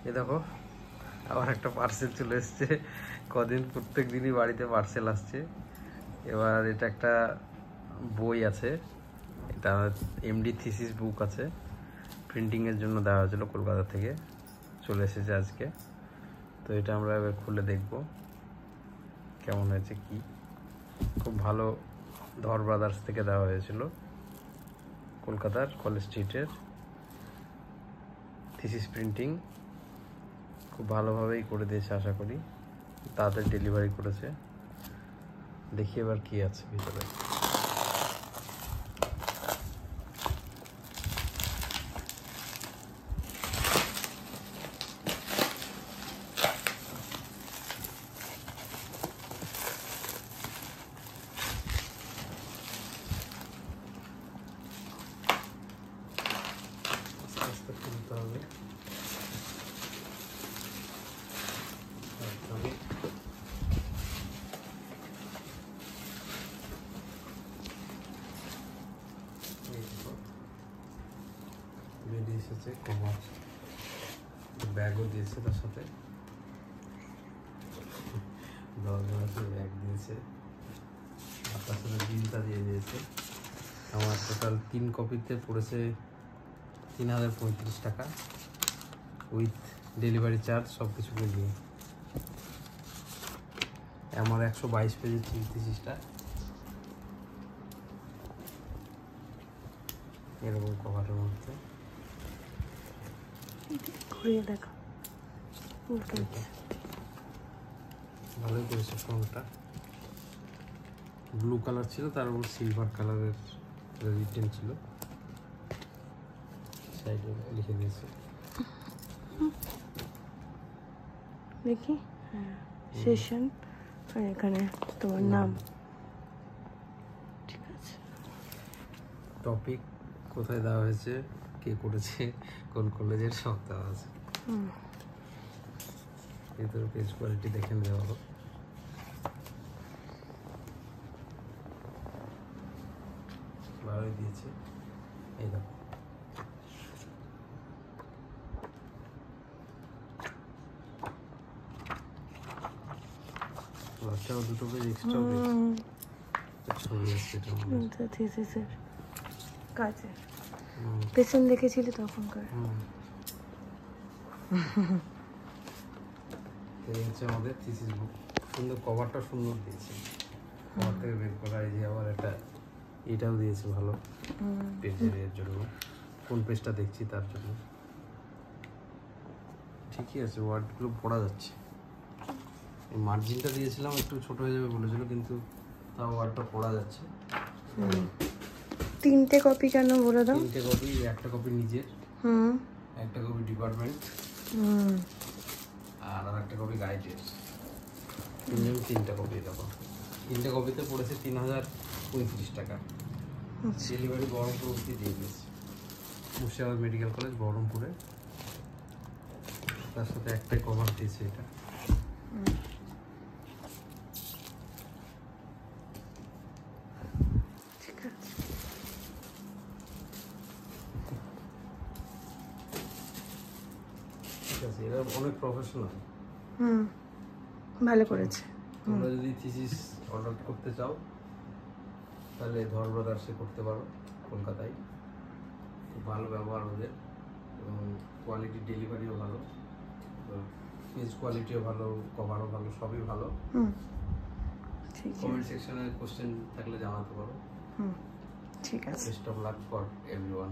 এ দেখো আবার একটা পার্সেল চলে এসছে। কদিন প্রত্যেক দিনই বাড়িতে পার্সেল আসছে। এবার এটা একটা বই আছে, এটা এমডি থিসিস বুক আছে, প্রিন্টিংয়ের জন্য দেওয়া হয়েছিল কলকাতা থেকে, চলে এসেছে আজকে। তো এটা আমরা এবার খুলে দেখব কেমন হয়েছে কি। খুব ভালো, ধর ব্রাদার্স থেকে দেওয়া হয়েছিল, কলকাতার কলেজ স্ট্রিটের থিসিস প্রিন্টিং। খুব ভালোভাবেই করে দিয়েছে, আশা করি তাড়াতাড়ি ডেলিভারি করেছে। দেখি এবার কি আছে ভিতরে। আস্তে খুলতে হবে। বেরিয়ে এসেছে কভার, ব্যাগও দিয়েছে তার সাথে, ব্যাগ দিয়েছে আর তার সাথে বিলটা দিয়ে দিয়েছে। আমার টোটাল 3 কপিতে পড়েছে 3035 টাকা, উইথ ডেলিভারি চার্জ সব কিছু মিলিয়ে। আমার 122 পেজের থিসিসটা এরকম কভারের মধ্যে। ঘুরিয়ে দেখো, ভালোই করেছে। ফর্মটা ব্লু কালার ছিল, তার উপর সিলভার কালারের রিটেন ছিল, সাইডে লিখে দিয়েছে। দেখি, হ্যাঁ সেশন, আর এখানে তোমার নাম। ঠিক আছে, টপিক কোথায় দেওয়া হয়েছে, কে করেছে, কোন কলেজের, সব দেওয়া আছে। ভিতরে পেজ কোয়ালিটি দেখে নেওয়া হলো। ভালোই দিয়েছে। এই দেখো, লাস্টেও 2 পেজ এক্সট্রা ছবি আসছে এটা থিসিসের কাজে পেছন দেখেছিলি তখনকার। এই হচ্ছে আমাদের থিসিস বুক। সুন্দর কভারটা, সুন্দর দিয়েছে, কভার থেকে বের করা। এই যে আবার এটাও দিয়েছে ভালো পেজের এর জন্য, কোন পেজটা দেখছি তার জন্য। ঠিকই আছে, ওয়ার্ডগুলো পড়া যাচ্ছে। এই মার্জিনটা দিয়েছিলাম একটু ছোট হয়ে যাবে বলেছিল, কিন্তু তাও ওয়ার্ডটা পড়া যাচ্ছে। 3টে কপি কেন বলে দাও? 3টে কপি, একটা কপি নিজের, একটা কপি ডিপার্টমেন্ট, আর একটা কপি গাইডের। 3টা কপি। দেখো 3টে কপিতে পড়েছে 3035 টাকা। ডেলিভারি বহরমপুর অবধি দিয়ে দিয়েছে, মুর্শিদাবাদ মেডিকেল কলেজ বহরমপুরে। তার সাথে একটাই কভার দিয়েছে এটা। ঠিক আছে, ঠিক আছে, এরা অনেক প্রফেশনাল। ভালো করেছে। তোমরা যদি থিসিস অর্ডার করতে চাও তাহলে ধর ব্রাদার্সে করতে পারো, কলকাতায়। খুব ভালো ব্যবহার ওদের, এবং কোয়ালিটি, ডেলিভারিও ভালো, পেজ কোয়ালিটিও ভালো, কভারও ভালো, সবই ভালো। কমেন্ট সেকশনে কোশ্চেন থাকলে জানাতে পারো। ঠিক আছে। Best of luck for everyone.